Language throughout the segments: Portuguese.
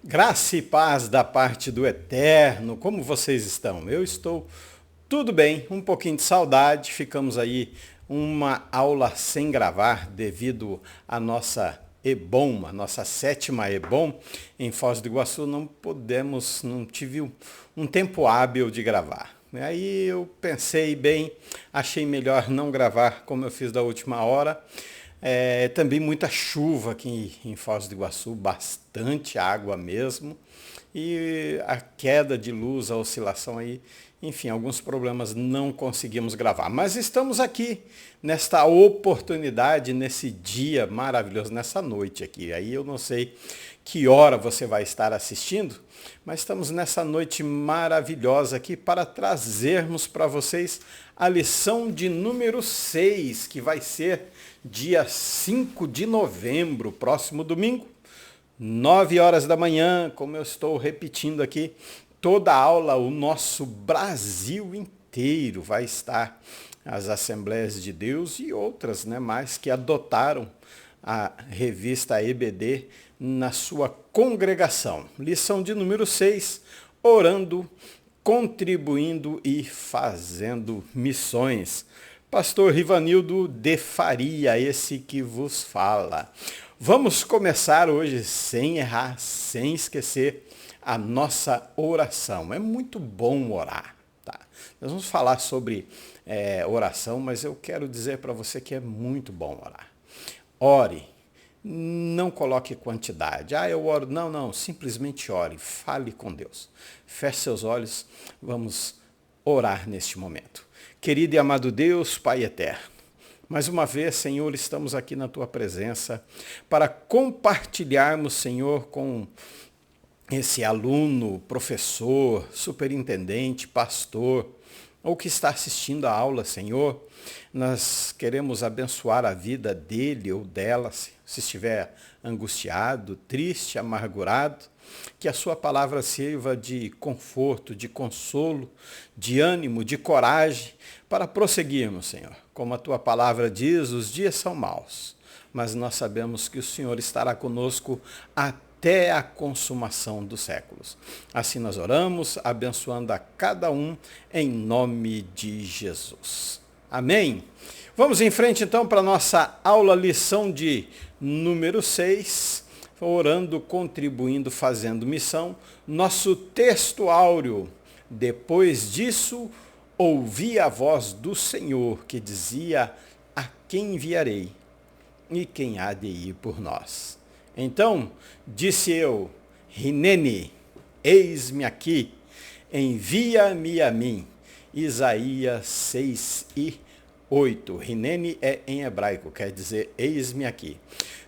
Graça e paz da parte do Eterno, como vocês estão? Eu estou tudo bem, um pouquinho de saudade, ficamos aí uma aula sem gravar devido à nossa EBOM, a nossa sétima EBOM em Foz do Iguaçu, não tive um tempo hábil de gravar. Aí eu pensei bem, achei melhor não gravar como eu fiz da última hora. Também muita chuva aqui em Foz do Iguaçu, bastante água mesmo. E a queda de luz, a oscilação aí, enfim, alguns problemas não conseguimos gravar. Mas estamos aqui nesta oportunidade, nesse dia maravilhoso, nessa noite aqui. Aí eu não sei que hora você vai estar assistindo, mas estamos nessa noite maravilhosa aqui para trazermos para vocês a lição de número 6, que vai ser dia 5 de novembro, próximo domingo, 9 horas da manhã, como eu estou repetindo aqui, toda a aula, o nosso Brasil inteiro vai estar, as Assembleias de Deus e outras, mais que adotaram a revista EBD na sua congregação. Lição de número 6, orando, contribuindo e fazendo missões. Pastor Rivanildo de Faria, esse que vos fala. Vamos começar hoje sem errar, sem esquecer a nossa oração. É muito bom orar, tá? Nós vamos falar sobre oração, mas eu quero dizer para você que é muito bom orar. Ore, não coloque quantidade. Eu oro. Não, simplesmente ore, fale com Deus. Feche seus olhos, vamos orar neste momento. Querido e amado Deus, Pai eterno, mais uma vez, Senhor, estamos aqui na Tua presença para compartilharmos, Senhor, com esse aluno, professor, superintendente, pastor, ou que está assistindo a aula, Senhor. Nós queremos abençoar a vida dele ou dela, se estiver angustiado, triste, amargurado, que a sua palavra sirva de conforto, de consolo, de ânimo, de coragem, para prosseguirmos, Senhor. Como a tua palavra diz, os dias são maus, mas nós sabemos que o Senhor estará conosco até a consumação dos séculos. Assim nós oramos, abençoando a cada um, em nome de Jesus. Amém? Vamos em frente então para a nossa aula, lição de número 6, orando, contribuindo, fazendo missão. Nosso texto áureo: depois disso, ouvi a voz do Senhor que dizia: a quem enviarei? E quem há de ir por nós? Então disse eu: Rinene, eis-me aqui, envia-me a mim. Isaías 6:8. Rinene é em hebraico, quer dizer eis-me aqui.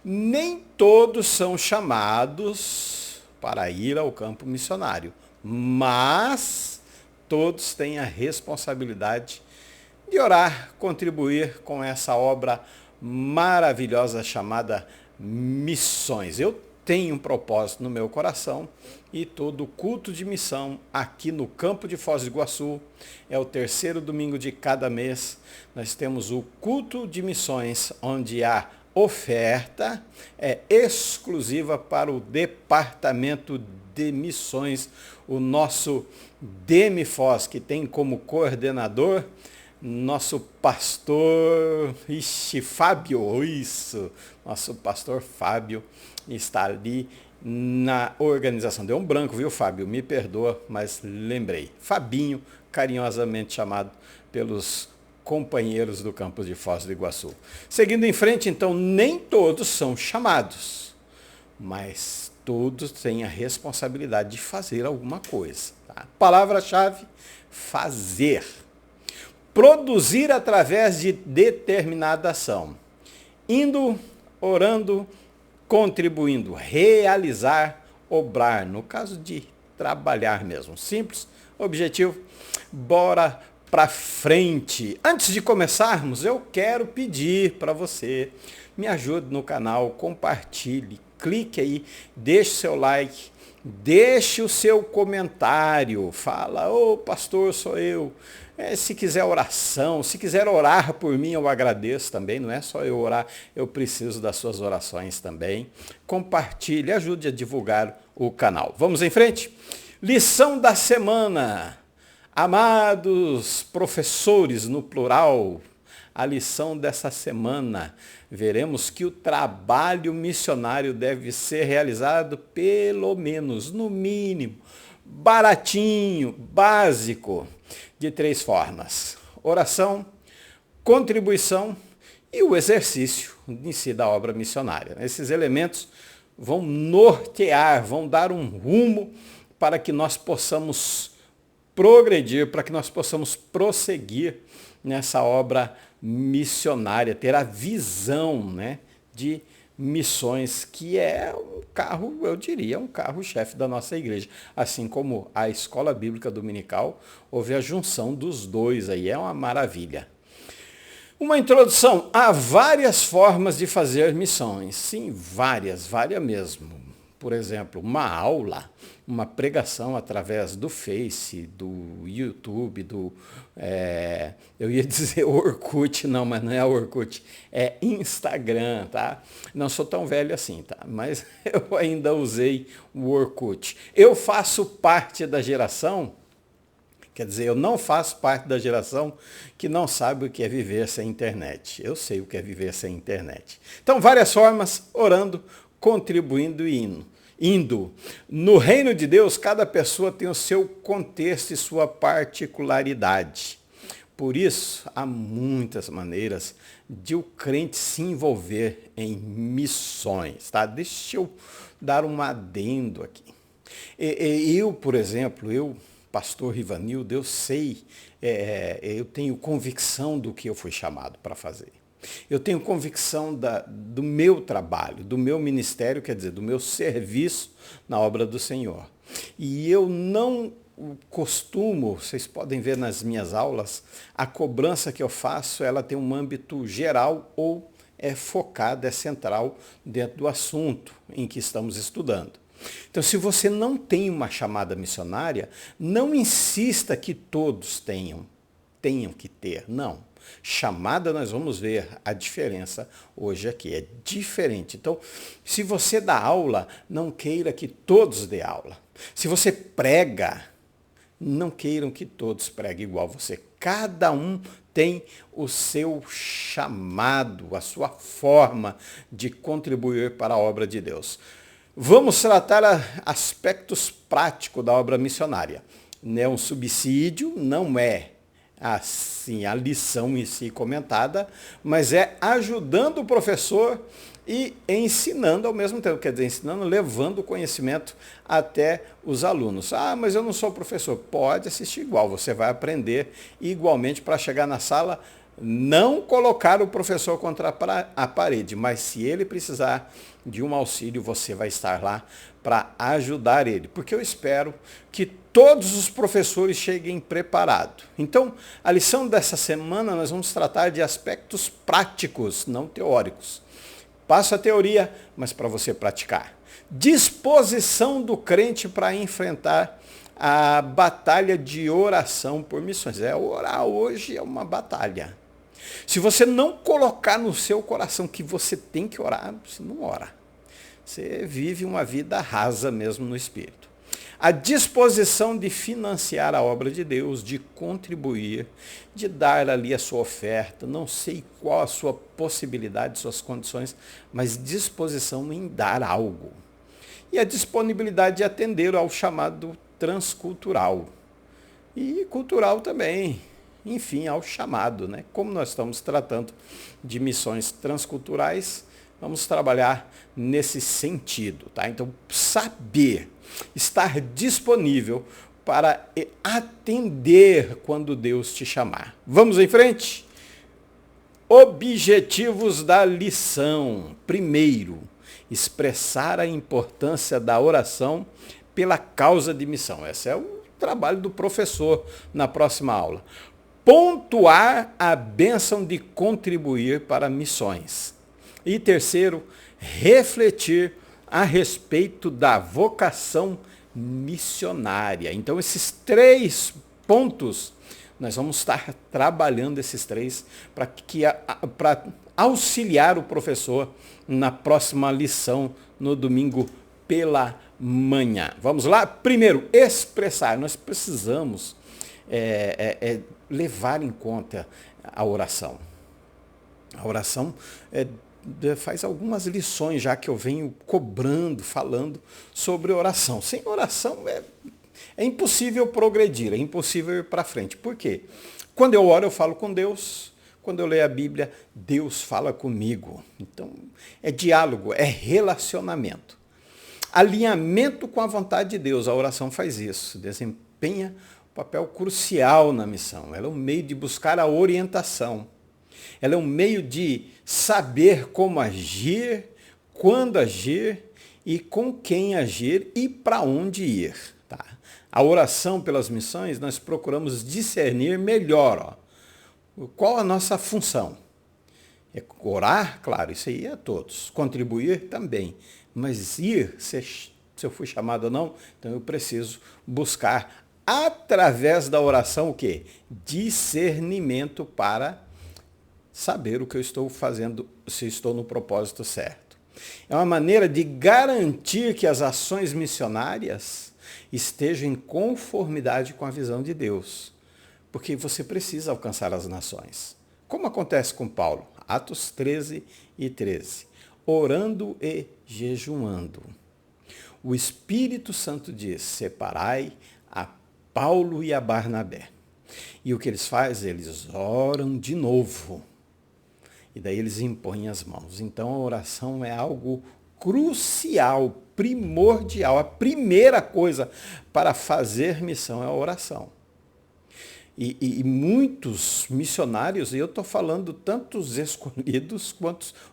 Nem todos são chamados para ir ao campo missionário, mas todos têm a responsabilidade de orar, contribuir com essa obra maravilhosa chamada missões. Eu tenho um propósito no meu coração e todo culto de missão aqui no campo de Foz do Iguaçu é o terceiro domingo de cada mês. Nós temos o culto de missões, onde a oferta é exclusiva para o departamento de missões, o nosso DEMIFOS, que tem como coordenador nosso pastor Fábio. Isso, nosso pastor Fábio está ali na organização. Deu um branco, viu, Fábio? Me perdoa, mas lembrei. Fabinho, carinhosamente chamado pelos companheiros do campus de Foz do Iguaçu. Seguindo em frente, então, nem todos são chamados, mas todos têm a responsabilidade de fazer alguma coisa. Tá? Palavra-chave: fazer. Produzir através de determinada ação. Indo, orando, contribuindo, realizar, obrar. No caso de trabalhar mesmo. Simples, objetivo. Bora para frente. Antes de começarmos, eu quero pedir para você, me ajude no canal, compartilhe, clique aí, deixe seu like, deixe o seu comentário, fala, ô pastor, sou eu. Se quiser oração, se quiser orar por mim, eu agradeço também, não é só eu orar, eu preciso das suas orações também. Compartilhe, ajude a divulgar o canal. Vamos em frente? Lição da semana. Amados professores, no plural, a lição dessa semana, veremos que o trabalho missionário deve ser realizado pelo menos, no mínimo, baratinho, básico, de 3 formas: oração, contribuição e o exercício em si da obra missionária. Esses elementos vão nortear, vão dar um rumo para que nós possamos progredir, para que nós possamos prosseguir nessa obra missionária, ter a visão, né, de missões, que é um carro, eu diria, um carro-chefe da nossa igreja. Assim como a escola bíblica dominical, houve a junção dos dois aí, é uma maravilha. Uma introdução: há várias formas de fazer missões. Sim, várias mesmo. Por exemplo, uma aula, uma pregação através do Face, do YouTube, eu ia dizer Orkut, não, mas não é Orkut, é Instagram, tá? Não sou tão velho assim, tá? Mas eu ainda usei o Orkut. Eu faço parte da geração, quer dizer, eu não faço parte da geração que não sabe o que é viver sem internet. Eu sei o que é viver sem internet. Então, várias formas: orando, contribuindo e indo. No reino de Deus, cada pessoa tem o seu contexto e sua particularidade. Por isso, há muitas maneiras de o crente se envolver em missões, tá? Deixa eu dar um adendo aqui. Eu, por exemplo, pastor Rivanildo, eu sei, eu tenho convicção do que eu fui chamado para fazer. Eu tenho convicção do meu trabalho, do meu ministério, quer dizer, do meu serviço na obra do Senhor. E eu não costumo, vocês podem ver nas minhas aulas, a cobrança que eu faço, ela tem um âmbito geral ou é focada, é central dentro do assunto em que estamos estudando. Então, se você não tem uma chamada missionária, não insista que todos tenham que ter, não. Chamada, nós vamos ver a diferença hoje aqui, é diferente. Então, se você dá aula, não queira que todos dê aula. Se você prega, não queiram que todos preguem igual você. Cada um tem o seu chamado, a sua forma de contribuir para a obra de Deus. Vamos tratar aspectos práticos da obra missionária. Não é um subsídio, não é assim a lição em si comentada, mas é ajudando o professor e ensinando ao mesmo tempo, quer dizer, ensinando, levando o conhecimento até os alunos. Ah, mas eu não sou professor. Pode assistir igual, você vai aprender igualmente para chegar na sala, não colocar o professor contra a parede, mas se ele precisar de um auxílio, você vai estar lá para ajudar ele, porque eu espero que todos os professores cheguem preparados. Então, a lição dessa semana nós vamos tratar de aspectos práticos, não teóricos. Passa a teoria, mas para você praticar. Disposição do crente para enfrentar a batalha de oração por missões. Orar hoje é uma batalha. Se você não colocar no seu coração que você tem que orar, você não ora. Você vive uma vida rasa mesmo no espírito. A disposição de financiar a obra de Deus, de contribuir, de dar ali a sua oferta, não sei qual a sua possibilidade, suas condições, mas disposição em dar algo. E a disponibilidade de atender ao chamado transcultural. E cultural também, enfim, ao chamado, né? Como nós estamos tratando de missões transculturais, vamos trabalhar nesse sentido, tá? Então, saber, estar disponível para atender quando Deus te chamar. Vamos em frente? Objetivos da lição. Primeiro, expressar a importância da oração pela causa de missão. Esse é o trabalho do professor na próxima aula. Pontuar a bênção de contribuir para missões. E terceiro, refletir a respeito da vocação missionária. Então, esses 3 pontos, nós vamos estar trabalhando esses 3 para auxiliar o professor na próxima lição, no domingo pela manhã. Vamos lá? Primeiro, expressar. Nós precisamos levar em conta a oração. A oração faz algumas lições já que eu venho cobrando, falando sobre oração. Sem oração é impossível progredir, é impossível ir para frente. Por quê? Quando eu oro, eu falo com Deus. Quando eu leio a Bíblia, Deus fala comigo. Então, é diálogo, é relacionamento. Alinhamento com a vontade de Deus. A oração faz isso, desempenha um papel crucial na missão. Ela é um meio de buscar a orientação. Ela é um meio de saber como agir, quando agir e com quem agir e para onde ir. Tá? A oração pelas missões, nós procuramos discernir melhor. Qual a nossa função? É orar, claro, isso aí é a todos. Contribuir também. Mas ir, se eu fui chamado ou não, então eu preciso buscar, através da oração, o quê? Discernimento para saber o que eu estou fazendo, se estou no propósito certo. É uma maneira de garantir que as ações missionárias estejam em conformidade com a visão de Deus. Porque você precisa alcançar as nações. Como acontece com Paulo? Atos 13:13. Orando e jejuando. O Espírito Santo diz, separai a Paulo e a Barnabé. E o que eles fazem? Eles oram de novo. E daí eles impõem as mãos. Então a oração é algo crucial, primordial. A primeira coisa para fazer missão é a oração. E muitos missionários, e eu estou falando tanto os escolhidos,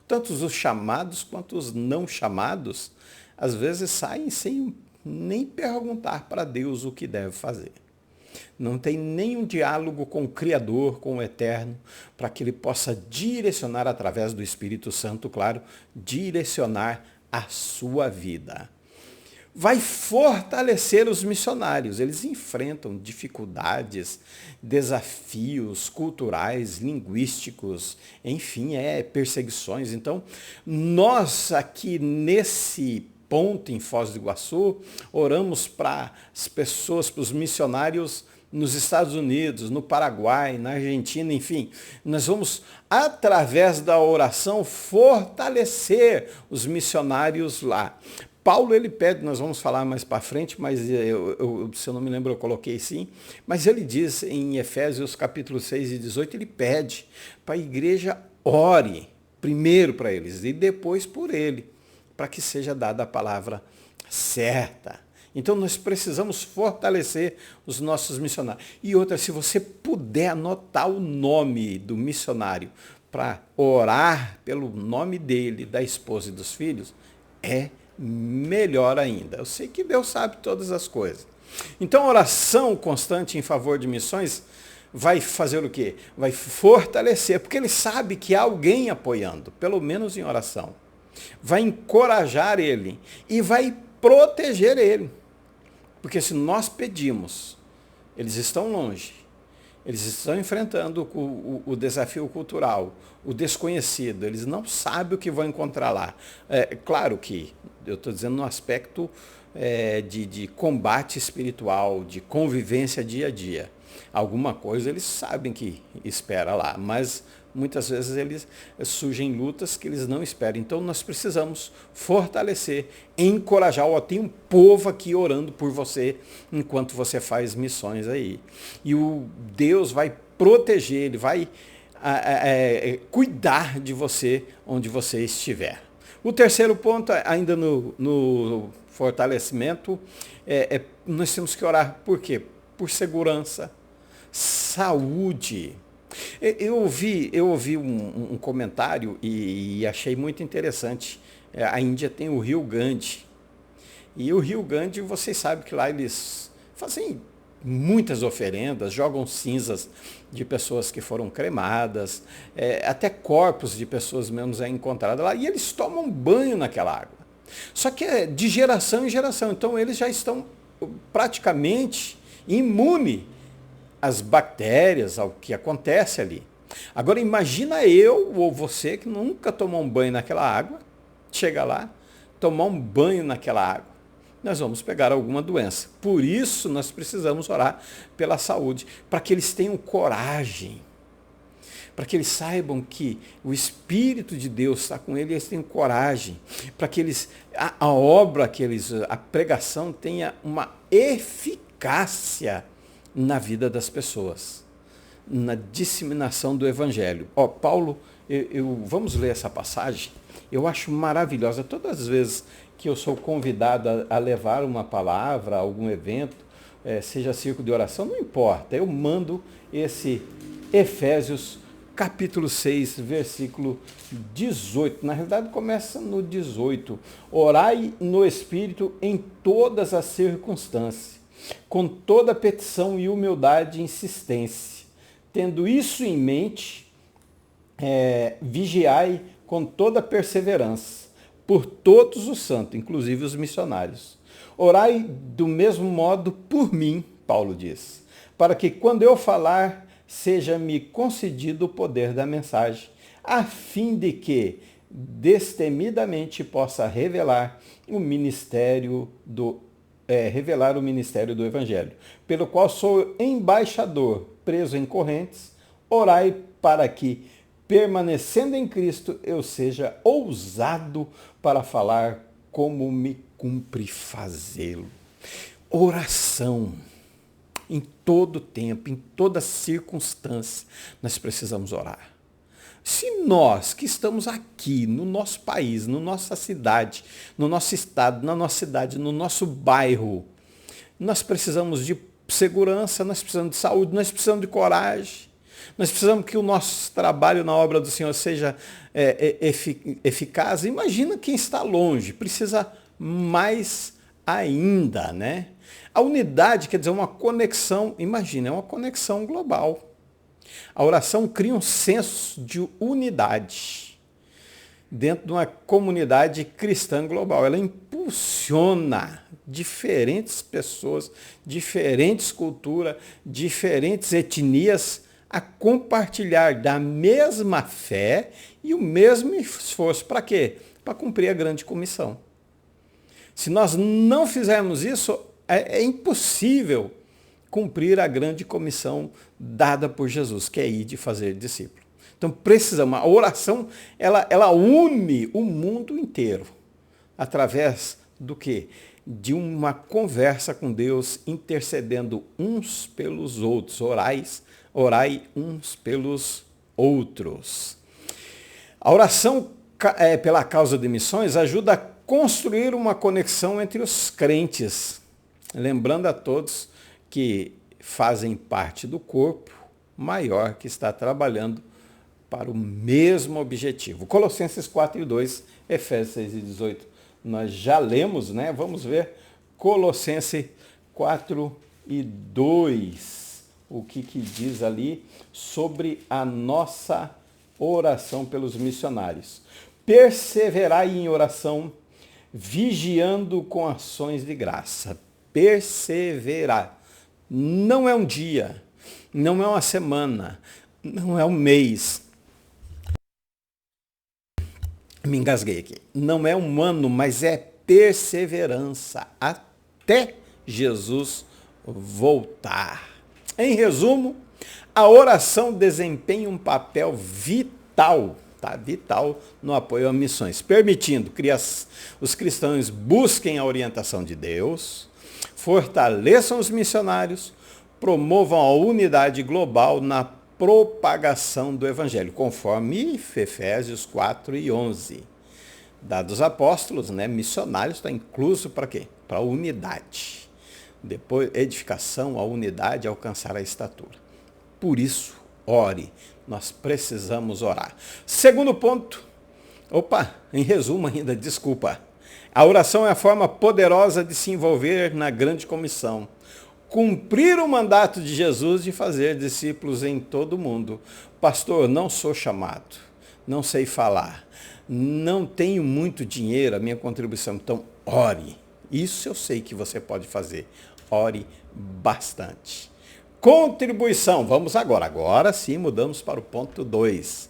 tantos os chamados, quanto os não chamados, às vezes saem sem nem perguntar para Deus o que deve fazer. Não tem nenhum diálogo com o Criador, com o Eterno, para que ele possa direcionar através do Espírito Santo, claro, direcionar a sua vida. Vai fortalecer os missionários. Eles enfrentam dificuldades, desafios culturais, linguísticos, enfim, perseguições. Então, nós aqui nesse ponto em Foz do Iguaçu, oramos para as pessoas, para os missionários nos Estados Unidos, no Paraguai, na Argentina, enfim. Nós vamos, através da oração, fortalecer os missionários lá. Paulo, ele pede, nós vamos falar mais para frente, mas se eu não me lembro, eu coloquei sim, mas ele diz em Efésios capítulo 6:18, ele pede para a igreja ore primeiro para eles e depois por ele, para que seja dada a palavra certa. Então nós precisamos fortalecer os nossos missionários. E outra, se você puder anotar o nome do missionário para orar pelo nome dele, da esposa e dos filhos, é melhor ainda. Eu sei que Deus sabe todas as coisas. Então, a oração constante em favor de missões vai fazer o quê? Vai fortalecer, porque ele sabe que há alguém apoiando, pelo menos em oração. Vai encorajar ele e vai proteger ele. Porque se nós pedimos, eles estão longe, eles estão enfrentando o desafio cultural, o desconhecido, eles não sabem o que vão encontrar lá. Claro que eu estou dizendo no aspecto de combate espiritual, de convivência dia a dia. Alguma coisa eles sabem que espera lá, mas muitas vezes eles surgem lutas que eles não esperam. Então nós precisamos fortalecer, encorajar. Tem um povo aqui orando por você enquanto você faz missões aí. E o Deus vai proteger, ele vai cuidar de você onde você estiver. O terceiro ponto, ainda no fortalecimento, nós temos que orar por quê? Por segurança, saúde. Eu ouvi um comentário e achei muito interessante. A Índia tem o Rio Gandhi. E o Rio Gandhi, vocês sabem que lá eles fazem muitas oferendas, jogam cinzas de pessoas que foram cremadas, até corpos de pessoas mesmo encontradas lá, e eles tomam banho naquela água. Só que é de geração em geração. Então eles já estão praticamente imunes às bactérias, ao que acontece ali. Agora imagina eu ou você que nunca tomou um banho naquela água, chega lá, tomar um banho naquela água. Nós vamos pegar alguma doença. Por isso nós precisamos orar pela saúde, para que eles tenham coragem, para que eles saibam que o Espírito de Deus está com eles, eles tenham coragem, para que eles, a obra que eles, a pregação tenha uma eficácia na vida das pessoas, na disseminação do Evangelho. Paulo, vamos ler essa passagem, eu acho maravilhosa. Todas as vezes que eu sou convidado a levar uma palavra a algum evento, seja círculo de oração, não importa, eu mando esse Efésios capítulo 6, versículo 18. Na realidade começa no 18. Orai no Espírito em todas as circunstâncias, com toda petição e humildade e insistência. Tendo isso em mente, vigiai com toda perseverança por todos os santos, inclusive os missionários. Orai do mesmo modo por mim, Paulo diz, para que quando eu falar, seja-me concedido o poder da mensagem, a fim de que destemidamente possa revelar o ministério do Evangelho, pelo qual sou embaixador, preso em correntes. Orai para que, permanecendo em Cristo, eu seja ousado para falar como me cumpre fazê-lo. Oração. Em todo tempo, em toda circunstância, nós precisamos orar. Se nós que estamos aqui, no nosso país, na nossa cidade, no nosso estado, na nossa cidade, no nosso bairro, nós precisamos de segurança, nós precisamos de saúde, nós precisamos de coragem, nós precisamos que o nosso trabalho na obra do Senhor seja eficaz. Imagina quem está longe, precisa mais ainda, né? A unidade quer dizer uma conexão, imagina, é uma conexão global. A oração cria um senso de unidade dentro de uma comunidade cristã global. Ela impulsiona diferentes pessoas, diferentes culturas, diferentes etnias a compartilhar da mesma fé e o mesmo esforço. Para quê? Para cumprir a grande comissão. Se nós não fizermos isso, é impossível cumprir a grande comissão dada por Jesus, que é ir de fazer discípulo. Então precisamos, a oração, ela une o mundo inteiro, através do quê? De uma conversa com Deus, intercedendo uns pelos outros. Orai uns pelos outros. A oração pela causa de missões ajuda a construir uma conexão entre os crentes, lembrando a todos que fazem parte do corpo maior que está trabalhando para o mesmo objetivo. Colossenses 4:2, Efésios 6:18, nós já lemos, né? Vamos ver Colossenses 4:2, o que diz ali sobre a nossa oração pelos missionários. Perseverai em oração, vigiando com ações de graça. Perseverar. Não é um dia, não é uma semana, não é um mês. Me engasguei aqui. Não é um ano, mas é perseverança até Jesus voltar. Em resumo, a oração desempenha um papel vital, vital no apoio a missões, permitindo que os cristãos busquem a orientação de Deus, fortaleçam os missionários, promovam a unidade global na propagação do Evangelho, conforme Efésios 4:11. Dados apóstolos, né, missionários, está incluso para quê? Para a unidade. Depois, edificação, a unidade, alcançar a estatura. Por isso, ore. Nós precisamos orar. Segundo ponto, em resumo ainda, desculpa. A oração é a forma poderosa de se envolver na grande comissão. Cumprir o mandato de Jesus de fazer discípulos em todo o mundo. Pastor, não sou chamado. não sei falar, não tenho muito dinheiro, a minha contribuição, então ore. Isso eu sei que você pode fazer. Ore bastante. Contribuição, vamos agora. Agora sim, mudamos para o ponto 2.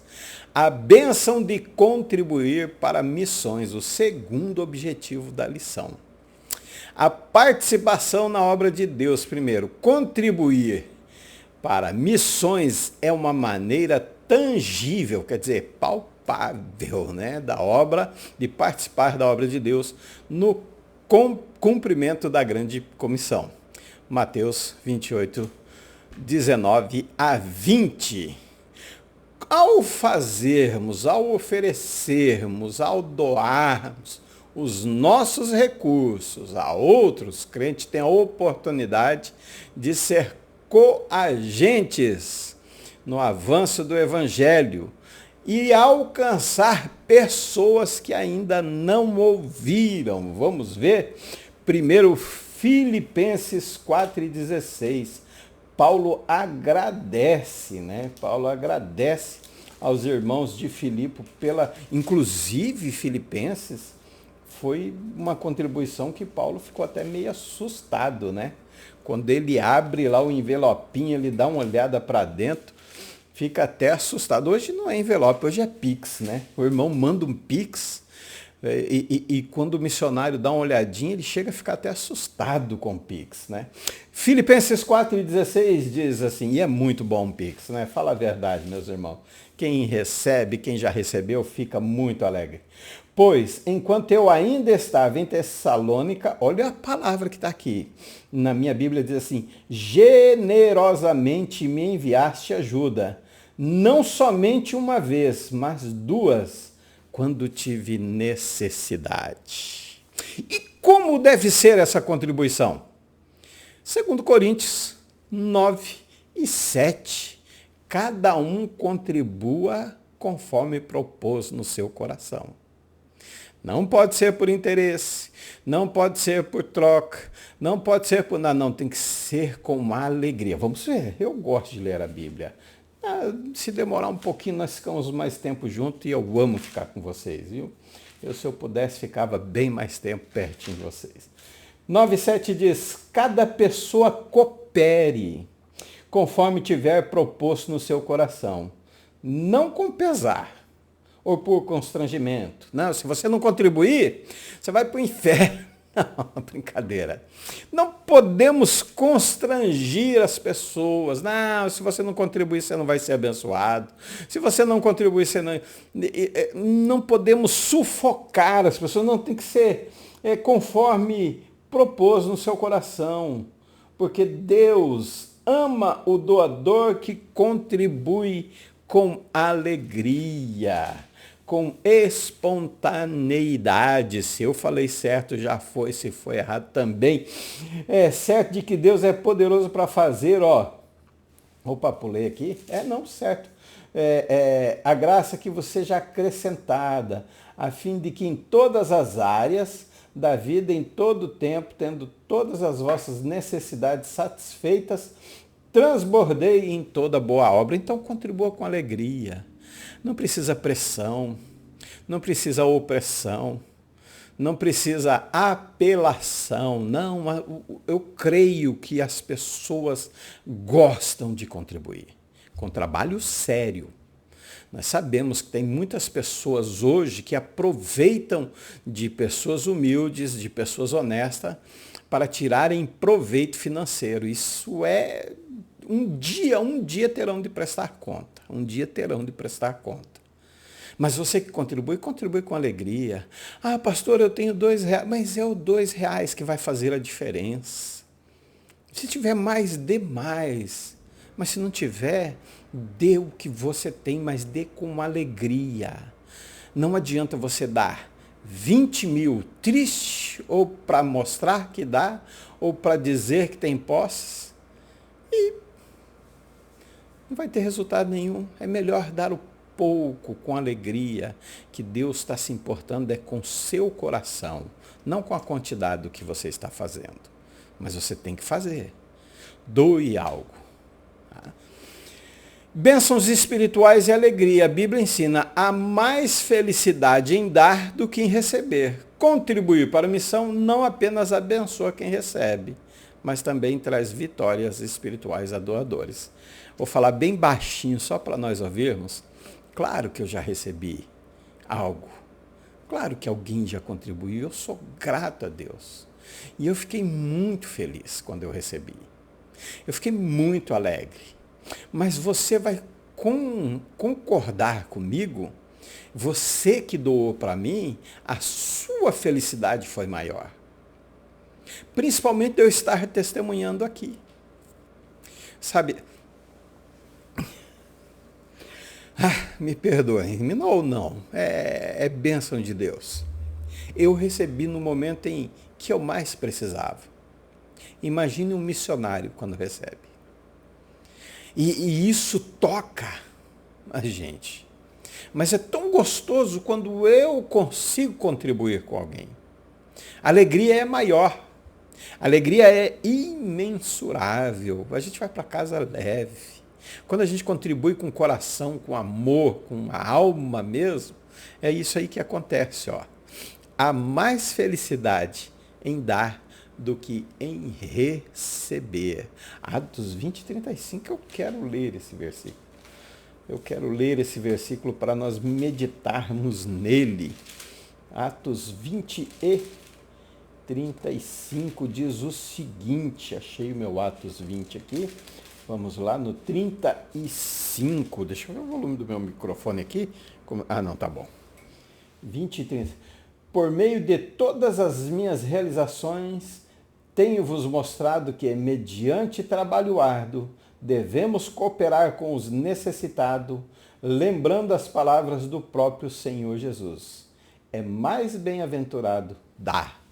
A bênção de contribuir para missões, o segundo objetivo da lição. A participação na obra de Deus, primeiro, contribuir para missões é uma maneira tangível, quer dizer, palpável, né, da obra, de participar da obra de Deus no cumprimento da grande comissão. Mateus 28, 19 a 20. Ao fazermos, ao oferecermos, ao doarmos os nossos recursos a outros, crentes têm a oportunidade de ser coagentes no avanço do Evangelho e alcançar pessoas que ainda não ouviram. Vamos ver primeiro Filipenses 4,16. Paulo agradece, né? Paulo agradece aos irmãos de Filipe inclusive Filipenses, foi uma contribuição que Paulo ficou até meio assustado, né? Quando ele abre lá o envelopinho, ele dá uma olhada para dentro, fica até assustado. Hoje não é envelope, hoje é Pix, né? O irmão manda um Pix e quando o missionário dá uma olhadinha, ele chega a ficar até assustado com o Pix, né? Filipenses 4,16 diz assim, e é muito bom o Pix, né? Fala a verdade, meus irmãos. Quem recebe, quem já recebeu, fica muito alegre. Pois, enquanto eu ainda estava em Tessalônica, olha a palavra que está aqui. Na minha Bíblia diz assim, generosamente me enviaste ajuda. Não somente uma vez, mas duas, quando tive necessidade. E como deve ser essa contribuição? 2 Coríntios 9 e 7. Cada um contribua conforme propôs no seu coração. Não pode ser por interesse, não pode ser por troca, não pode ser por nada, não, tem que ser com alegria. Vamos ver, eu gosto de ler a Bíblia. Se demorar um pouquinho, nós ficamos mais tempo juntos e eu amo ficar com vocês, viu? Se eu pudesse, ficava bem mais tempo pertinho de vocês. 9,7 diz, cada pessoa coopere conforme tiver proposto no seu coração, não com pesar ou por constrangimento. Não, se você não contribuir, você vai para o inferno. Não, brincadeira. Não podemos constrangir as pessoas. Não, se você não contribuir, você não vai ser abençoado. Se você não contribuir, você não... Não podemos sufocar as pessoas. Não, tem que ser conforme propôs no seu coração. Porque Deus ama o doador que contribui com alegria, com espontaneidade. Se eu falei certo, já foi. Se foi errado, também. É certo de que Deus é poderoso para fazer, Opa, pulei aqui. Certo. A graça que você já acrescentada, a fim de que em todas as áreas da vida, em todo o tempo, tendo todas as vossas necessidades satisfeitas, transbordei em toda boa obra. Então contribua com alegria. Não precisa pressão, não precisa opressão, não precisa apelação. Não, eu creio que as pessoas gostam de contribuir com trabalho sério. Nós sabemos que tem muitas pessoas hoje que aproveitam de pessoas humildes, de pessoas honestas, para tirarem proveito financeiro. Isso é... Um dia terão de prestar conta. Um dia terão de prestar conta. Mas você que contribui com alegria. Pastor, eu tenho R$2. Mas é o R$2 que vai fazer a diferença. Se tiver mais, dê mais. Mas se não tiver, dê o que você tem, mas dê com alegria. Não adianta você dar 20 mil triste, ou para mostrar que dá, ou para dizer que tem posses, e não vai ter resultado nenhum. É melhor dar o pouco com alegria, que Deus está se importando com o seu coração, não com a quantidade do que você está fazendo. Mas você tem que fazer. Doe algo. Bênçãos espirituais e alegria. A Bíblia ensina: há mais felicidade em dar do que em receber. Contribuir para a missão não apenas abençoa quem recebe, mas também traz vitórias espirituais a doadores. Vou falar bem baixinho só para nós ouvirmos. Claro que eu já recebi algo. Claro que alguém já contribuiu. Eu sou grato a Deus. E eu fiquei muito feliz quando eu recebi. Eu fiquei muito alegre. Mas você vai concordar comigo? Você que doou para mim, a sua felicidade foi maior. Principalmente eu estar testemunhando aqui. Sabe? Me perdoem, não. É bênção de Deus. Eu recebi no momento em que eu mais precisava. Imagine um missionário quando recebe. E isso toca a gente. Mas é tão gostoso quando eu consigo contribuir com alguém. A alegria é maior. A alegria é imensurável. A gente vai para casa leve. Quando a gente contribui com o coração, com amor, com a alma mesmo, é isso aí que acontece. Ó. Há mais felicidade em dar do que em receber. Atos 20:35, eu quero ler esse versículo. Eu quero ler esse versículo para nós meditarmos nele. Atos 20:35 diz o seguinte, achei o meu Atos 20 aqui, vamos lá no 35, deixa eu ver o volume do meu microfone aqui, não, tá bom. 20 e 30. Por meio de todas as minhas realizações, tenho-vos mostrado que, mediante trabalho árduo, devemos cooperar com os necessitados, lembrando as palavras do próprio Senhor Jesus. É mais bem-aventurado dar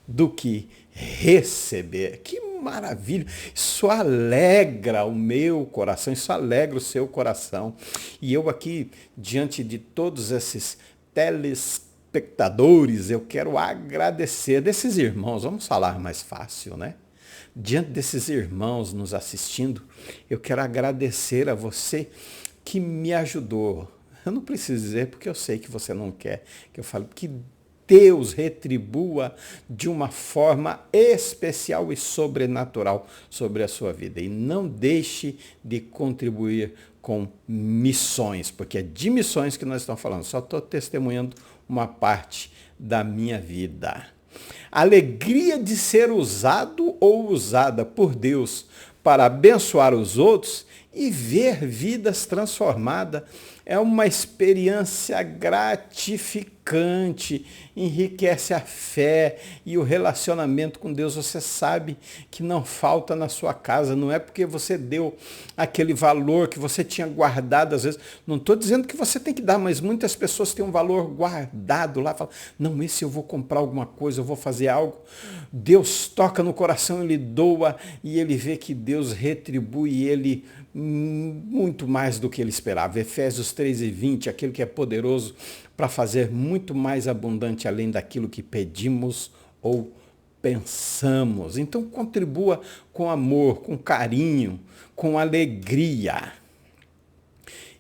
do que receber. Que maravilha! Isso alegra o meu coração, isso alegra o seu coração. E eu aqui, diante de todos esses telespectadores, eu quero agradecer desses irmãos, vamos falar mais fácil, né? Diante desses irmãos nos assistindo, eu quero agradecer a você que me ajudou. Eu não preciso dizer porque eu sei que você não quer que eu fale, que Deus retribua de uma forma especial e sobrenatural sobre a sua vida. E não deixe de contribuir com missões, porque é de missões que nós estamos falando. Só estou testemunhando uma parte da minha vida. A alegria de ser usado ou usada por Deus para abençoar os outros e ver vidas transformadas é uma experiência gratificante, enriquece a fé e o relacionamento com Deus. Você sabe que não falta na sua casa, não é porque você deu aquele valor que você tinha guardado, às vezes, não estou dizendo que você tem que dar, mas muitas pessoas têm um valor guardado lá, falam, não, esse eu vou comprar alguma coisa, eu vou fazer algo. Deus toca no coração, ele doa e ele vê que Deus retribui ele muito mais do que ele esperava. Efésios 3:20, aquele que é poderoso para fazer muito mais abundante além daquilo que pedimos ou pensamos. Então contribua com amor, com carinho, com alegria.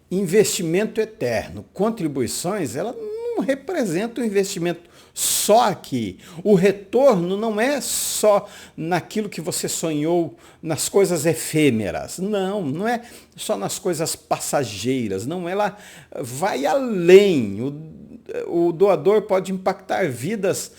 Investimento eterno. Contribuições, ela não representa um investimento só aqui. O retorno não é só naquilo que você sonhou, nas coisas efêmeras. Não é só nas coisas passageiras. Não, ela vai além. O doador pode impactar vidas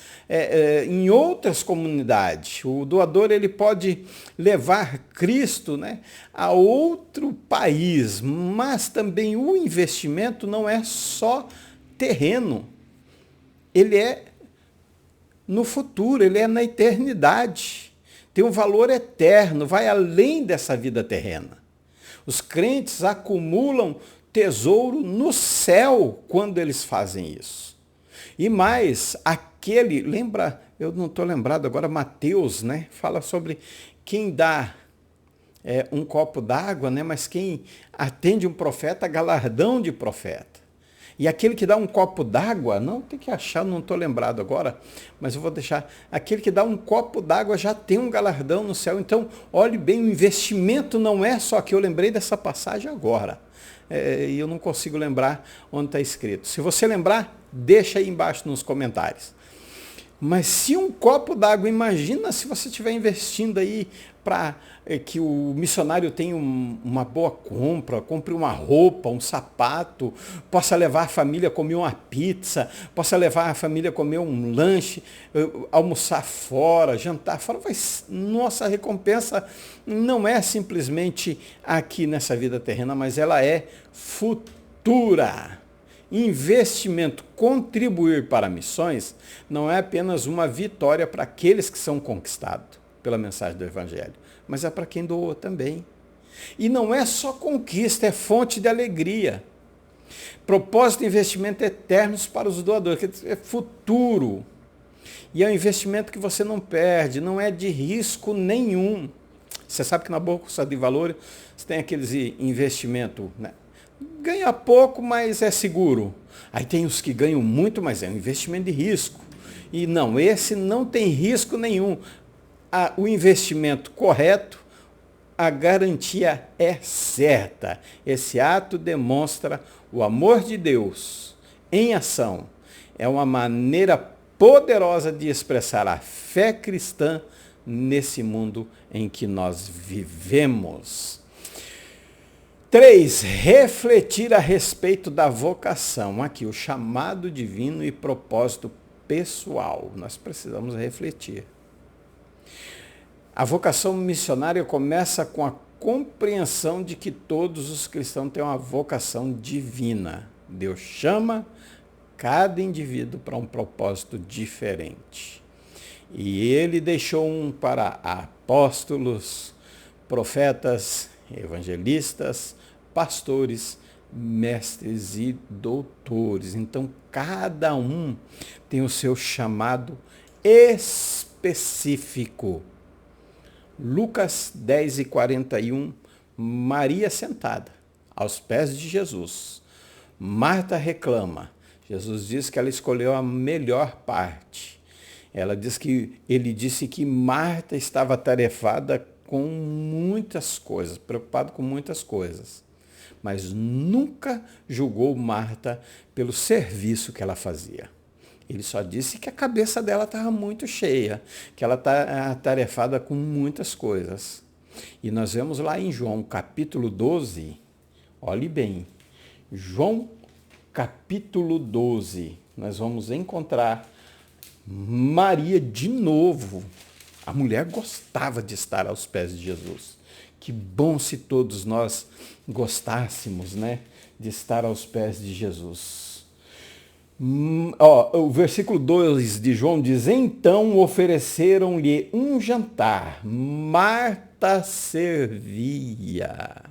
em outras comunidades. O doador ele pode levar Cristo, né, a outro país. Mas também o investimento não é só terreno. Ele é no futuro, ele é na eternidade. Tem um valor eterno, vai além dessa vida terrena. Os crentes acumulam tesouro no céu quando eles fazem isso. E mais, lembra, eu não estou lembrado agora, Mateus, né, fala sobre quem dá um copo d'água, né, mas quem atende um profeta, galardão de profeta. E aquele que dá um copo d'água, não tem que achar, não estou lembrado agora, mas eu vou deixar. Aquele que dá um copo d'água já tem um galardão no céu. Então, olhe bem, o investimento não é só que eu lembrei dessa passagem agora. e eu não consigo lembrar onde está escrito. Se você lembrar, deixa aí embaixo nos comentários. Mas se um copo d'água, imagina se você estiver investindo aí para que o missionário tenha uma boa compra, compre uma roupa, um sapato, possa levar a família a comer uma pizza, possa levar a família a comer um lanche, almoçar fora, jantar fora. Nossa recompensa não é simplesmente aqui nessa vida terrena, mas ela é futura. Investimento, contribuir para missões, não é apenas uma vitória para aqueles que são conquistados pela mensagem do Evangelho, mas é para quem doou também. E não é só conquista, é fonte de alegria. Propósito de investimento eternos para os doadores, é futuro. E é um investimento que você não perde, não é de risco nenhum. Você sabe que na Bolsa de Valores você tem aqueles investimentos, né? Ganha pouco, mas é seguro. Aí tem os que ganham muito, mas é um investimento de risco. E não, esse não tem risco nenhum. O investimento correto, a garantia é certa. Esse ato demonstra o amor de Deus em ação. É uma maneira poderosa de expressar a fé cristã nesse mundo em que nós vivemos. 3. Refletir a respeito da vocação. Aqui, o chamado divino e propósito pessoal. Nós precisamos refletir. A vocação missionária começa com a compreensão de que todos os cristãos têm uma vocação divina. Deus chama cada indivíduo para um propósito diferente. E ele deixou um para apóstolos, profetas, evangelistas, pastores, mestres e doutores. Então, cada um tem o seu chamado específico. Lucas 10:41, Maria sentada aos pés de Jesus. Marta reclama. Jesus diz que ela escolheu a melhor parte. Ele disse que Marta estava atarefada com muitas coisas, preocupada com muitas coisas. Mas nunca julgou Marta pelo serviço que ela fazia. Ele só disse que a cabeça dela estava muito cheia, que ela está atarefada com muitas coisas. E nós vemos lá em João capítulo 12, olhe bem, João capítulo 12, nós vamos encontrar Maria de novo. A mulher gostava de estar aos pés de Jesus. Que bom se todos nós gostássemos, né, de estar aos pés de Jesus. O versículo 2 de João diz: então ofereceram-lhe um jantar. Marta servia.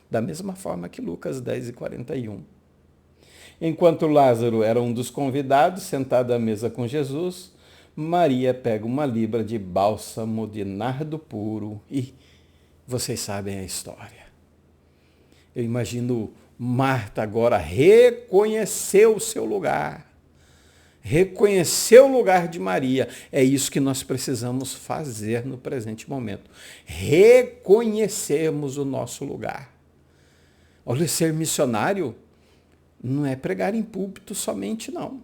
Da mesma forma que Lucas 10:41. Enquanto Lázaro era um dos convidados, sentado à mesa com Jesus, Maria pega uma libra de bálsamo de nardo puro e vocês sabem a história. Eu imagino Marta agora reconheceu o seu lugar. Reconheceu o lugar de Maria. É isso que nós precisamos fazer no presente momento. Reconhecermos o nosso lugar. Olha, ser missionário não é pregar em púlpito somente, não.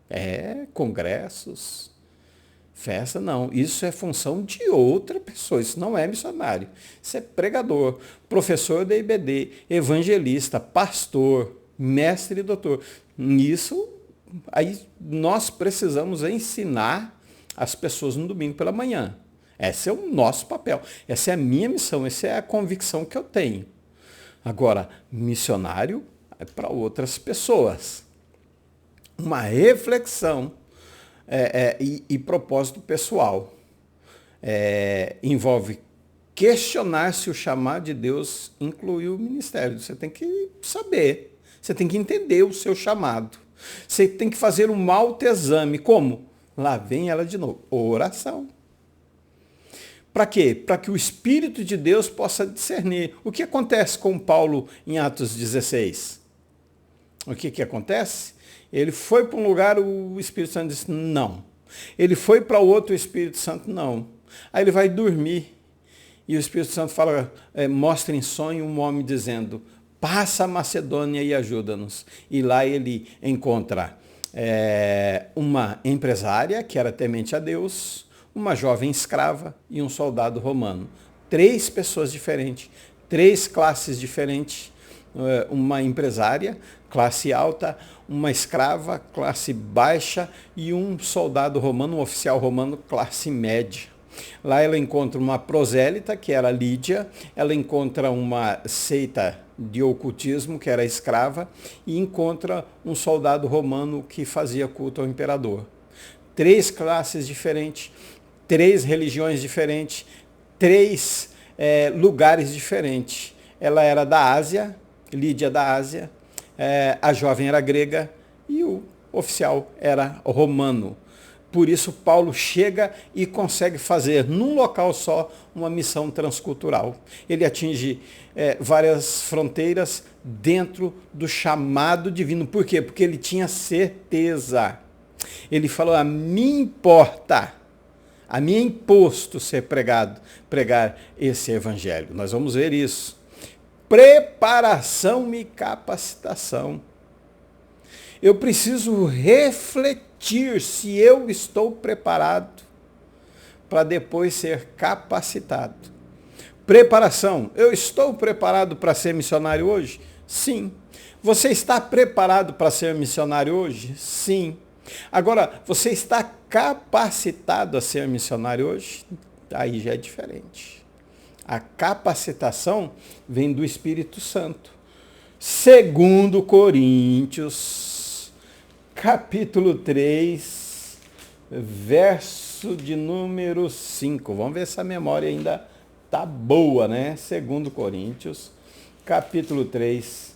É congressos, festa, não. Isso é função de outra pessoa. Isso não é missionário. Isso é pregador, professor da IBD, evangelista, pastor, mestre e doutor. Isso, aí nós precisamos ensinar as pessoas no domingo pela manhã. Esse é o nosso papel. Essa é a minha missão. Essa é a convicção que eu tenho. Agora, missionário é para outras pessoas. Uma reflexão e propósito pessoal. Envolve questionar se o chamado de Deus incluiu o ministério. Você tem que saber, você tem que entender o seu chamado. Você tem que fazer um autoexame. Como? Lá vem ela de novo. Oração. Para quê? Para que o Espírito de Deus possa discernir. O que acontece com Paulo em Atos 16? O que acontece? Ele foi para um lugar, o Espírito Santo disse não. Ele foi para outro, o Espírito Santo não. Aí ele vai dormir e o Espírito Santo fala, mostra em sonho um homem dizendo, passa a Macedônia e ajuda-nos. E lá ele encontra uma empresária que era temente a Deus, uma jovem escrava e um soldado romano. 3 pessoas diferentes, 3 classes diferentes. Uma empresária, classe alta, uma escrava, classe baixa, e um soldado romano, um oficial romano, classe média. Lá ela encontra uma prosélita, que era Lídia, ela encontra uma seita de ocultismo, que era escrava, e encontra um soldado romano que fazia culto ao imperador. 3 classes diferentes, 3 religiões diferentes, 3 lugares diferentes. Ela era da Ásia, Lídia da Ásia, a jovem era grega e o oficial era romano. Por isso Paulo chega e consegue fazer num local só uma missão transcultural. Ele atinge várias fronteiras dentro do chamado divino. Por quê? Porque ele tinha certeza. Ele falou, a mim importa, a mim é imposto pregar esse evangelho. Nós vamos ver isso. Preparação e capacitação. Eu preciso refletir se eu estou preparado para depois ser capacitado. Preparação. Eu estou preparado para ser missionário hoje? Sim. Você está preparado para ser missionário hoje? Sim. Agora, você está capacitado a ser missionário hoje? Aí já é diferente. A capacitação vem do Espírito Santo. 2 Coríntios, capítulo 3, verso de número 5. Vamos ver se a memória ainda tá boa, né? 2 Coríntios, capítulo 3,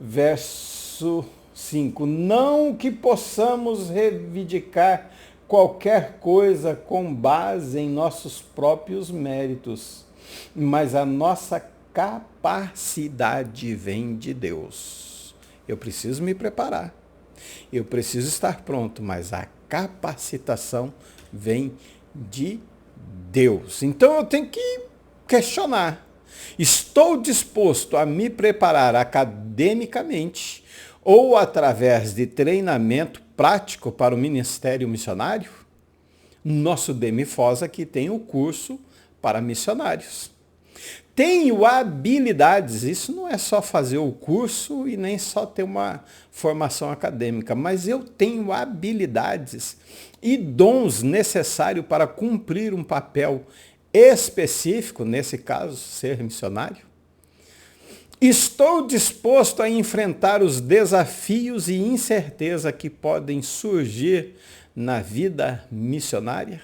verso 5. Não que possamos reivindicar qualquer coisa com base em nossos próprios méritos, mas a nossa capacidade vem de Deus. Eu preciso me preparar, eu preciso estar pronto, mas a capacitação vem de Deus. Então eu tenho que questionar. Estou disposto a me preparar academicamente ou através de treinamento prático para o ministério missionário? Nosso Demi-Foz aqui tem o curso para missionários. Tenho habilidades, isso não é só fazer o curso e nem só ter uma formação acadêmica, mas eu tenho habilidades e dons necessários para cumprir um papel específico, nesse caso, ser missionário. Estou disposto a enfrentar os desafios e incerteza que podem surgir na vida missionária?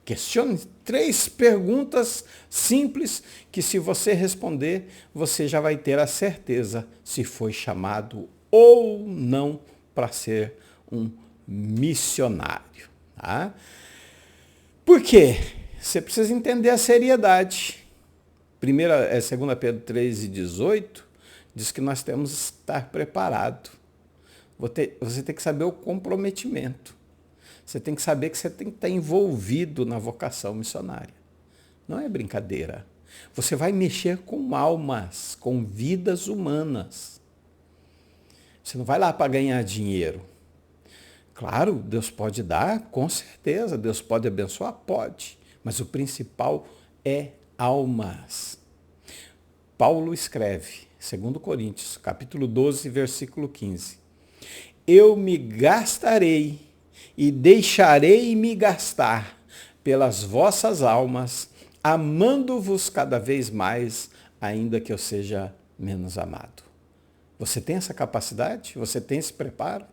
Questione 3 perguntas simples que, se você responder, você já vai ter a certeza se foi chamado ou não para ser um missionário. Tá? Por quê? Você precisa entender a seriedade. 2 Pedro 3:18 diz que nós temos que estar preparados. Você tem que saber o comprometimento. Você tem que saber que você tem que estar envolvido na vocação missionária. Não é brincadeira. Você vai mexer com almas, com vidas humanas. Você não vai lá para ganhar dinheiro. Claro, Deus pode dar, com certeza. Deus pode abençoar? Pode. Mas o principal é almas. Paulo escreve, 2 Coríntios, capítulo 12, versículo 15. Eu me gastarei e deixarei me gastar pelas vossas almas, amando-vos cada vez mais, ainda que eu seja menos amado. Você tem essa capacidade? Você tem esse preparo?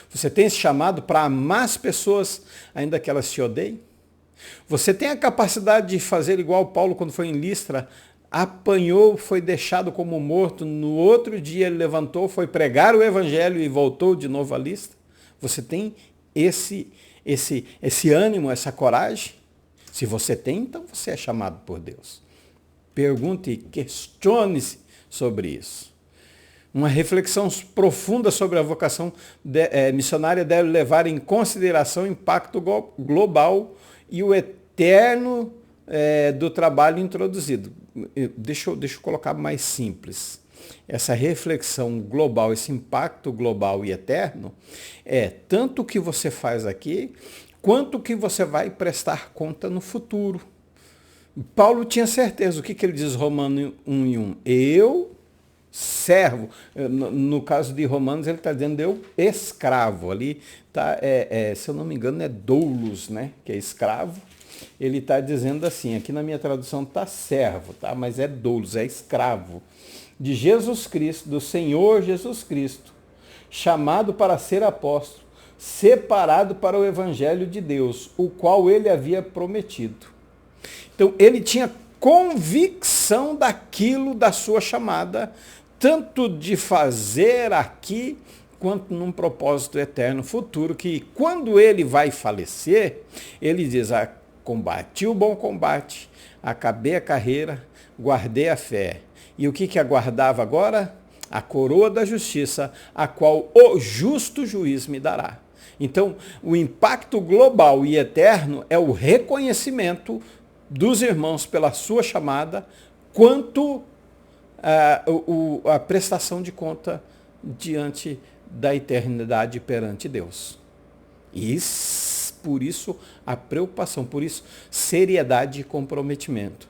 Você tem esse chamado para amar as pessoas, ainda que elas te odeiem? Você tem a capacidade de fazer igual Paulo quando foi em Listra, apanhou, foi deixado como morto, no outro dia ele levantou, foi pregar o evangelho e voltou de novo a Listra? Você tem esse ânimo, essa coragem? Se você tem, então você é chamado por Deus. Pergunte e questione-se sobre isso. Uma reflexão profunda sobre a vocação missionária deve levar em consideração o impacto global e o eterno do trabalho introduzido. Deixa eu colocar mais simples. essa reflexão global, esse impacto global e eterno, é tanto o que você faz aqui, quanto o que você vai prestar conta no futuro. Paulo tinha certeza. O que ele diz, Romanos 1:1? Eu, servo. No caso de Romanos, ele está dizendo eu, escravo. Ali, tá, se eu não me engano, é doulos, né? Que é escravo. Ele está dizendo assim, aqui na minha tradução está servo, tá? Mas é doulos, é escravo. De Jesus Cristo, do Senhor Jesus Cristo, chamado para ser apóstolo, separado para o evangelho de Deus, o qual ele havia prometido. Então, ele tinha convicção daquilo, da sua chamada, tanto de fazer aqui, quanto num propósito eterno futuro, que quando ele vai falecer, ele diz, combati o bom combate, acabei a carreira, guardei a fé. E o que aguardava agora? A coroa da justiça, a qual o justo juiz me dará. Então, o impacto global e eterno é o reconhecimento dos irmãos pela sua chamada, quanto a prestação de conta diante da eternidade perante Deus. E por isso a preocupação, por isso seriedade e comprometimento.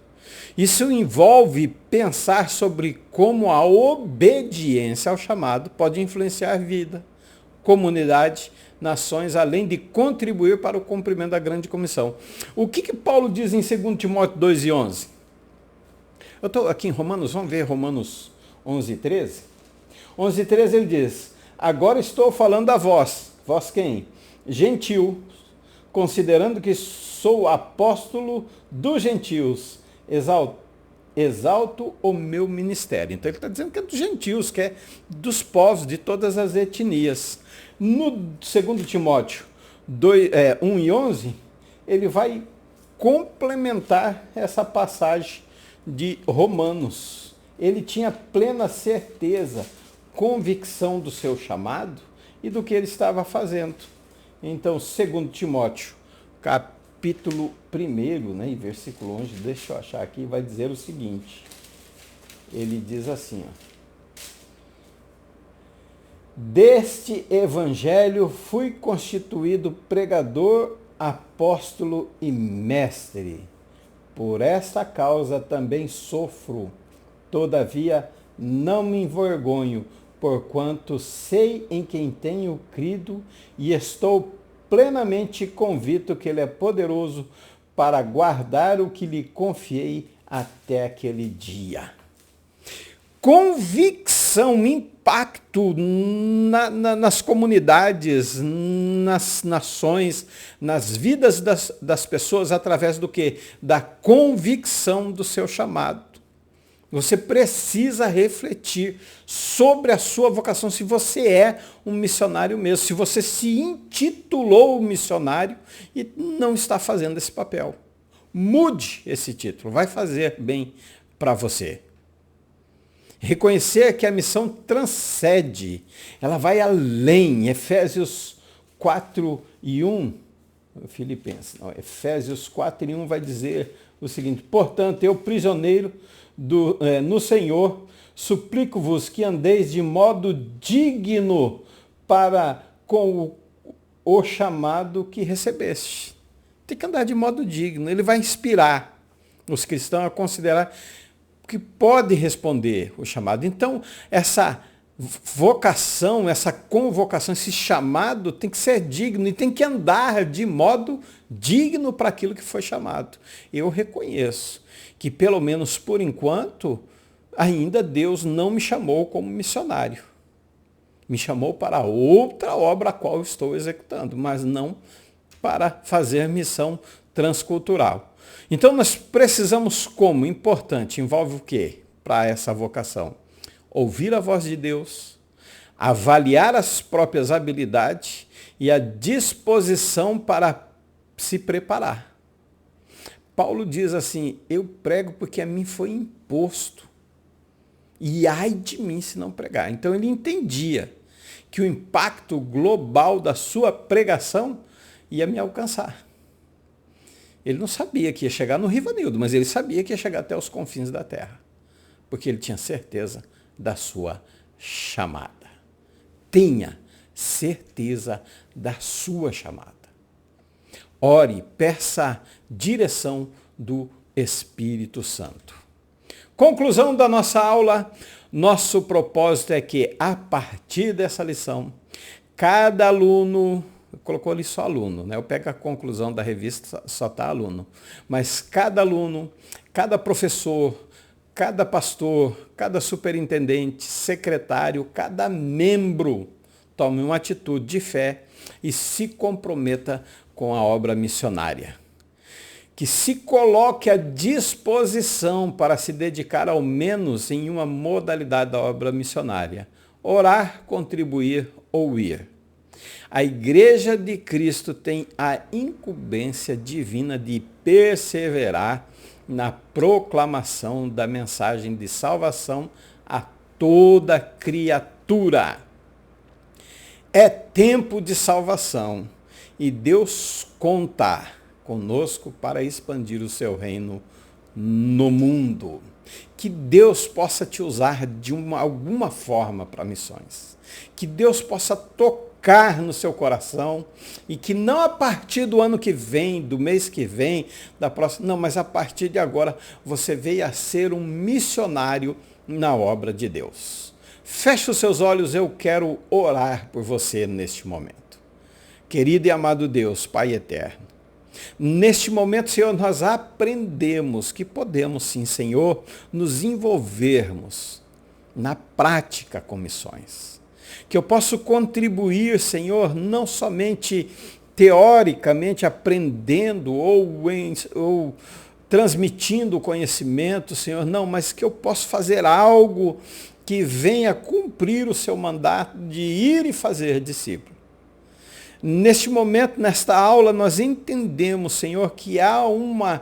Isso envolve pensar sobre como a obediência ao chamado pode influenciar a vida, comunidade, nações, além de contribuir para o cumprimento da grande comissão. O que Paulo diz em 2 Timóteo 2:11? Eu estou aqui em Romanos, vamos ver Romanos 11:13? 11:13 ele diz, agora estou falando a vós quem? Gentil, considerando que sou apóstolo dos gentios, exalto o meu ministério. Então ele está dizendo que é dos gentios, que é dos povos, de todas as etnias. No 2 Timóteo 1:11, ele vai complementar essa passagem de Romanos. Ele tinha plena certeza, convicção do seu chamado e do que ele estava fazendo. Então, 2 Timóteo, capítulo 1, né, e versículo 11, deixa eu achar aqui, vai dizer o seguinte. Ele diz assim, deste evangelho fui constituído pregador, apóstolo e mestre. Por esta causa também sofro. Todavia não me envergonho, porquanto sei em quem tenho crido e estou plenamente convicto que ele é poderoso para guardar o que lhe confiei até aquele dia. Convicção, impacto nas comunidades, nas nações, nas vidas das pessoas, através do quê? Da convicção do seu chamado. Você precisa refletir sobre a sua vocação, se você é um missionário mesmo, se você se intitulou missionário e não está fazendo esse papel. Mude esse título, vai fazer bem para você. Reconhecer que a missão transcende, ela vai além. Efésios 4:1, Filipenses, não, Efésios 4:1 vai dizer o seguinte, portanto, eu prisioneiro no Senhor, suplico-vos que andeis de modo digno para com o chamado que recebeste. Tem que andar de modo digno. Ele vai inspirar os cristãos a considerar que pode responder o chamado. Então, essa vocação, essa convocação, esse chamado tem que ser digno e tem que andar de modo digno para aquilo que foi chamado. Eu reconheço que, pelo menos por enquanto, ainda Deus não me chamou como missionário. Me chamou para outra obra a qual eu estou executando, mas não para fazer missão transcultural. Então nós precisamos, como importante, envolve o quê para essa vocação? Ouvir a voz de Deus, avaliar as próprias habilidades e a disposição para se preparar. Paulo diz assim, eu prego porque a mim foi imposto. E ai de mim se não pregar. Então ele entendia que o impacto global da sua pregação ia me alcançar. Ele não sabia que ia chegar no Rivanildo, mas ele sabia que ia chegar até os confins da terra. Porque ele tinha certeza da sua chamada. Tenha certeza da sua chamada. Ore, peça direção do Espírito Santo. Conclusão da nossa aula, nosso propósito é que, a partir dessa lição, cada aluno, colocou ali só aluno, né? Eu pego a conclusão da revista, só está aluno, mas cada aluno, cada professor, cada pastor, cada superintendente, secretário, cada membro tome uma atitude de fé e se comprometa com a obra missionária. Que se coloque à disposição para se dedicar ao menos em uma modalidade da obra missionária: orar, contribuir ou ir. A Igreja de Cristo tem a incumbência divina de perseverar na proclamação da mensagem de salvação a toda criatura. É tempo de salvação e Deus conta conosco para expandir o seu reino no mundo. Que Deus possa te usar de alguma forma para missões. Que Deus possa tocar no seu coração e que não a partir do ano que vem, do mês que vem, da próxima, não, mas a partir de agora você venha a ser um missionário na obra de Deus. Feche os seus olhos, eu quero orar por você neste momento. Querido e amado Deus, Pai eterno, neste momento, Senhor, nós aprendemos que podemos sim, Senhor, nos envolvermos na prática com missões. Que eu possa contribuir, Senhor, não somente teoricamente aprendendo ou transmitindo conhecimento, Senhor, não, mas que eu possa fazer algo que venha cumprir o seu mandato de ir e fazer discípulo. Neste momento, nesta aula, nós entendemos, Senhor, que há uma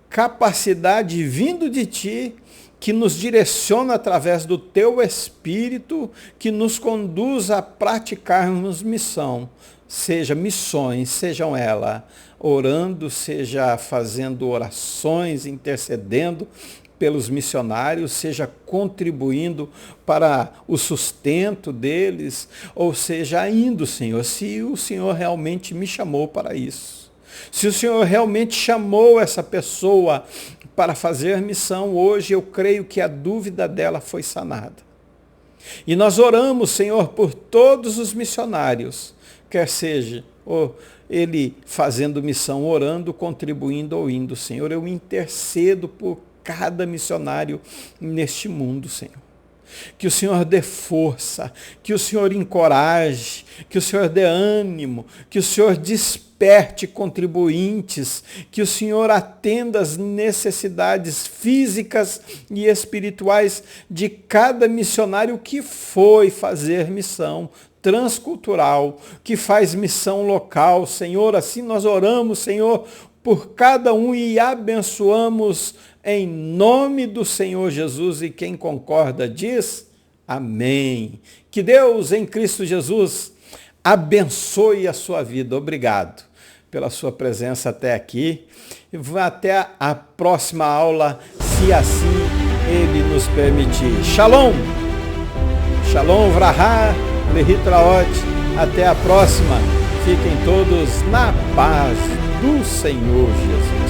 capacidade vindo de Ti que nos direciona através do Teu Espírito, que nos conduz a praticarmos missão, seja missões, sejam elas orando, seja fazendo orações, intercedendo pelos missionários, seja contribuindo para o sustento deles, ou seja, indo, Senhor, se o Senhor realmente me chamou para isso. Se o Senhor realmente chamou essa pessoa para fazer missão, hoje eu creio que a dúvida dela foi sanada. E nós oramos, Senhor, por todos os missionários, quer seja ele fazendo missão, orando, contribuindo ou indo, Senhor. Eu intercedo por cada missionário neste mundo, Senhor. Que o Senhor dê força, que o Senhor encoraje, que o Senhor dê ânimo, que o Senhor desperte contribuintes, que o Senhor atenda as necessidades físicas e espirituais de cada missionário que foi fazer missão transcultural, que faz missão local, Senhor. Assim nós oramos, Senhor, por cada um e abençoamos em nome do Senhor Jesus, e quem concorda diz amém. Que Deus em Cristo Jesus abençoe a sua vida. Obrigado pela sua presença até aqui. Até a próxima aula, se assim Ele nos permitir. Shalom! Shalom, Vrahá, Lehitraot. Até a próxima. Fiquem todos na paz do Senhor Jesus.